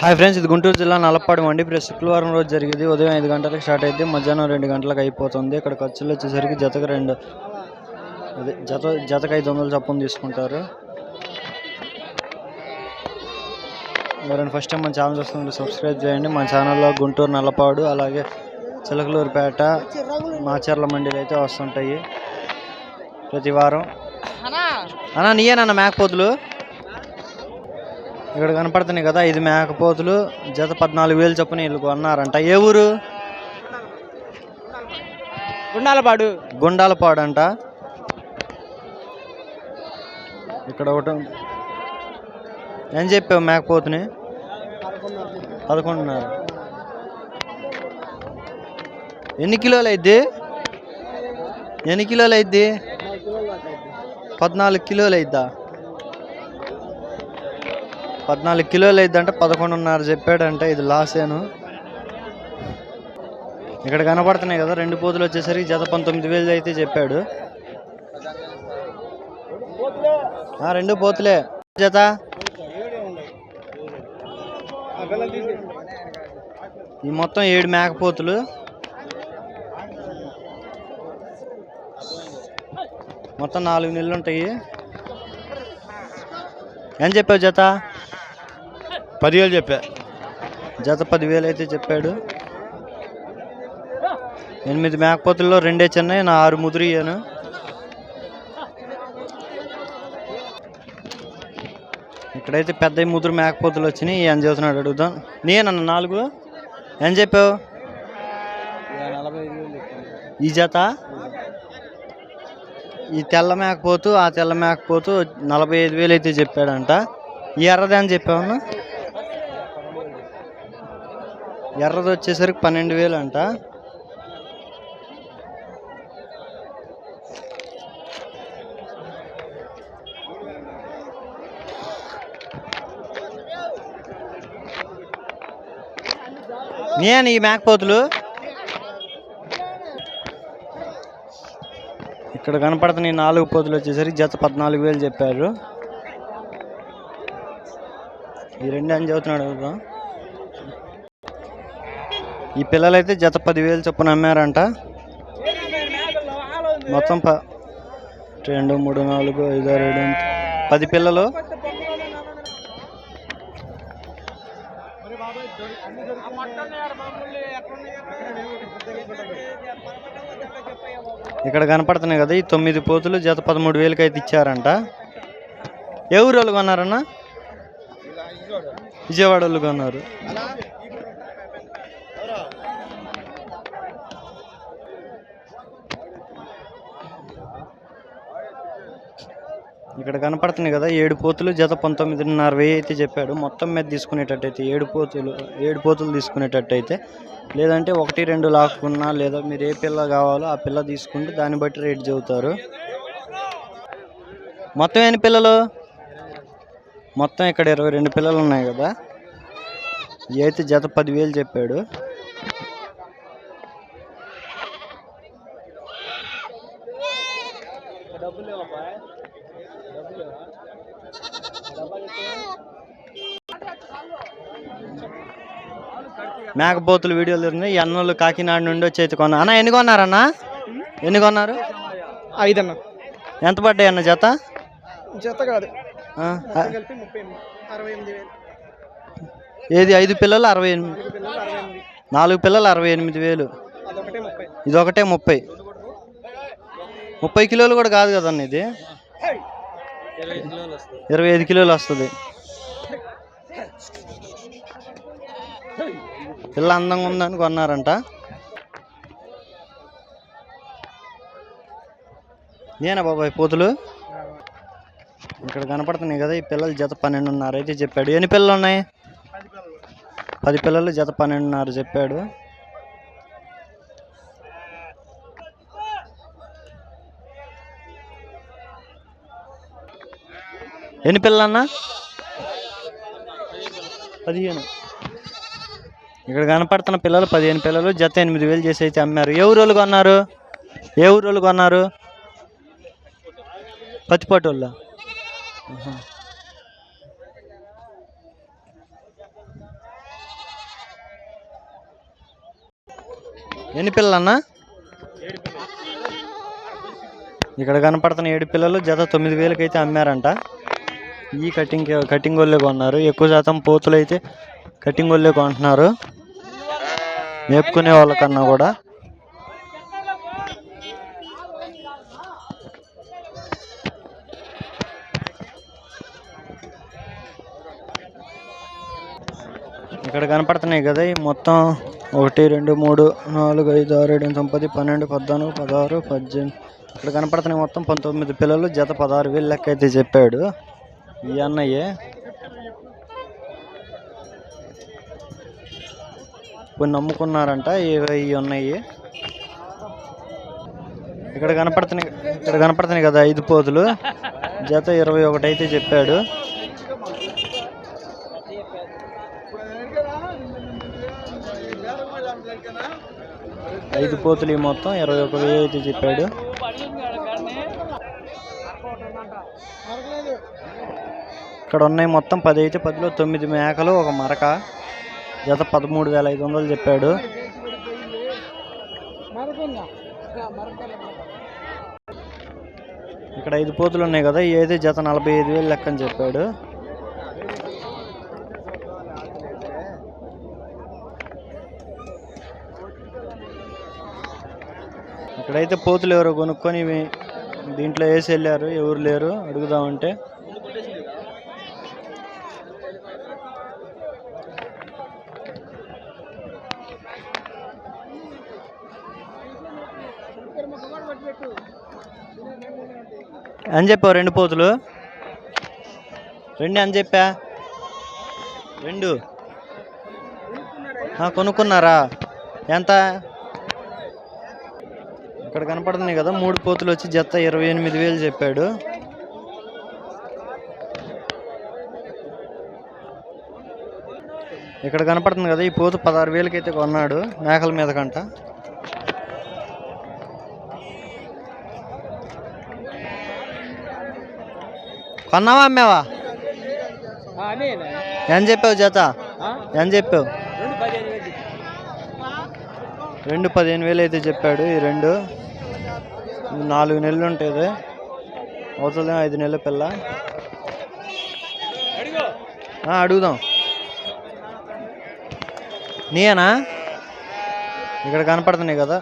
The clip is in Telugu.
హాయ్ ఫ్రెండ్స్, ఇది గుంటూరు జిల్లా నల్లపాడు మండి ప్రెస్ శుక్రవారం రోజు జరిగేది. ఉదయం 5 గంటలకు స్టార్ట్ అయితే మధ్యాహ్నం 2 గంటలకు అయిపోతుంది. ఇక్కడ ఖర్చులు వచ్చేసరికి జతకు జతకు 500 చొప్పున తీసుకుంటారు. ఎవరైనా ఫస్ట్ టైం మన ఛానల్ చూస్తుంటే సబ్స్క్రైబ్ చేయండి. మన ఛానల్లో గుంటూరు, నల్లపాడు, అలాగే చిలకలూరుపేట, మాచర్ల మండీలు అయితే వస్తుంటాయి ప్రతి వారం. అన్నా నీయేనన్న మేకపోతులు ఇక్కడ కనపడుతున్నాయి కదా, ఇది మేకపోతులు. జత 14,000 చొప్పున వీళ్ళు కొన్నారంట. ఏ ఊరు? గుండాలపాడు అంట. ఇక్కడ ఒకటి ఏం చెప్పావు మేకపోతుని? 11.5. ఎన్ని కిలోలు అయిద్ది? 14 కిలోలు అయిద్దా? 14 కిలోలు అయిద్దంటే 11.5 చెప్పాడంట. ఇది లాసేను. ఇక్కడ కనపడుతున్నాయి కదా, 2 పోతులు వచ్చేసరికి జత 19,000 అయితే చెప్పాడు. 2 పోతులే జత. ఈ మొత్తం 7 మేకపోతులు. మొత్తం 4 నెలలు ఉంటాయి. ఏం చెప్పావు జత? 10,000 చెప్పా. జత 10,000 అయితే చెప్పాడు. 8 మేకపోతుల్లో 2 చిన్నవి, 6 ముదిరియాను. ఇక్కడైతే పెద్ద ముదురు మేకపోతులు వచ్చినాయి. ఏం చెబుతున్నాడు అడుగుదాం. నేనన్న 4 ఏం చెప్పావు? 45,000 ఈ జత. ఈ తెల్ల మేకపోతు, ఆ తెల్ల మేకపోతు 45,000 అయితే చెప్పాడంట. ఈ ఎర్రది అని చెప్పామన్నా. ఎర్రది వచ్చేసరికి 12,000 అంట. నేను ఈ మేకపోతులు ఇక్కడ కనపడుతున్నాయి. 4 పోతులు వచ్చేసరికి జత 14,000 చెప్పారు. ఈ 2 అని చెబుతున్నాడు కదా. ఈ పిల్లలైతే జత 10,000 చొప్పున అమ్మారంట. మొత్తం 2, 3, 4, 5, 6, 7, 10 పిల్లలు. ఇక్కడ కనపడుతున్నాయి కదా, ఈ 9 పోతులు జత 13,000 అయితే ఇచ్చారంట. ఏ ఊరు వాళ్ళు కొన్నారన్నా? విజయవాడ వాళ్ళు కొన్నారు. ఇక్కడ కనపడుతున్నాయి కదా, 7 పోతులు జత 19,500 అయితే చెప్పాడు. మొత్తం మీద తీసుకునేటట్టయితే 7 పోతులు తీసుకునేటట్టయితే, లేదంటే 1, 2 లాక్కున్నా, లేదా మీరు ఏ పిల్ల కావాలో ఆ పిల్ల తీసుకుంటే దాన్ని బట్టి రేట్ చెబుతారు. మొత్తం ఎన్ని పిల్లలు? మొత్తం ఇక్కడ 22 పిల్లలు ఉన్నాయి కదా. ఇవి అయితే జత 10,000 చెప్పాడు. మేకపోతులు వీడియోలు ఉన్నాయి. అన్నోళ్ళు కాకినాడ నుండి వచ్చి అయితే కొన్నా. అన్న ఎన్ని కొన్నారన్నా? ఎన్ని కొన్నారు? 5 అన్న. ఎంత పడ్డాయి అన్న జత? జత కాదు, ఏది 5 పిల్లలు 68, 4 పిల్లలు 68,000. ఇదొకటే 30. 30 కిలోలు కూడా కాదు కదన్న. ఇది 25 కిలోలు వస్తుంది. పిల్ల అందంగా ఉందని కొన్నారంట. నేనా బాబాయ్ పోతులు? ఇక్కడ కనపడుతున్నాయి కదా, ఈ పిల్లలు జత 12.5 అయితే చెప్పాడు. ఎన్ని పిల్లలు ఉన్నాయి? 10 పిల్లలు జత 12.5 చెప్పాడు. ఎన్ని పిల్లలు అన్నా? 15. ఇక్కడ కనపడుతున్న పిల్లలు 15 పిల్లలు జత 8,000 చేసి అయితే అమ్మారు. ఏ ఊరోళ్ళు కొన్నారు? పత్తిపాటు వాళ్ళ. ఎన్ని పిల్లలు అన్న? ఇక్కడ కనపడుతున్న 7 పిల్లలు జత 9,000కి అయితే అమ్మారంట. ఈ కటింగ్ వాళ్ళే కొన్నారు. ఎక్కువ శాతం పోతులు అయితే కటింగ్ వాళ్ళే కొంటున్నారు, మేపుకునే వాళ్ళకన్నా కూడా. ఇక్కడ కనపడుతున్నాయి కదా ఈ మొత్తం 1 2 3 4 5 6 7 8 9 10 12 14 16 18. ఇక్కడ కనపడుతున్నాయి మొత్తం 19 పిల్లలు జత 16,000 లెక్క అయితే చెప్పాడు ఈ అన్నయ్యే. కొన్ని నమ్ముకున్నారంట ఇవి ఉన్నాయి. ఇక్కడ కనపడుతున్నాయి కదా 5 పోతులు జత 21 అయితే చెప్పాడు. 5 పోతులు ఈ మొత్తం 21,000 అయితే చెప్పాడు. ఇక్కడ ఉన్నాయి మొత్తం 10 అయితే 10లో 9 మేకలు, ఒక మరక, జత 13,500 చెప్పాడు. ఇక్కడ 5 పోతులు ఉన్నాయి కదా ఇవి అయితే జత 45,000 లెక్క అని చెప్పాడు. ఇక్కడైతే పోతులు ఎవరో కొనుక్కొని దీంట్లో వేసి వెళ్ళారు, ఎవరు లేరు అడుగుదామంటే. అని చెప్పావు 2 పోతులు 2 అని చెప్పా 2 కొనుక్కున్నారా? ఎంత? ఇక్కడ కనపడుతున్నాయి కదా 3 పోతులు వచ్చి జత 28,000 చెప్పాడు. ఇక్కడ కనపడుతుంది కదా ఈ పోతు 16,000కి అయితే కొన్నాడు మేకల మీద కంట. కొన్నావా అమ్మావా? ఎంత చెప్పావు జత? ఎంత చెప్పావు? 2 15,000 అయితే చెప్పాడు. ఈ 2 4 నెలలు ఉంటుంది, అవుతుందేమో 5 నెలల పిల్ల. అడుగుదాం. నీయేనా? ఇక్కడ కనపడుతున్నాయి కదా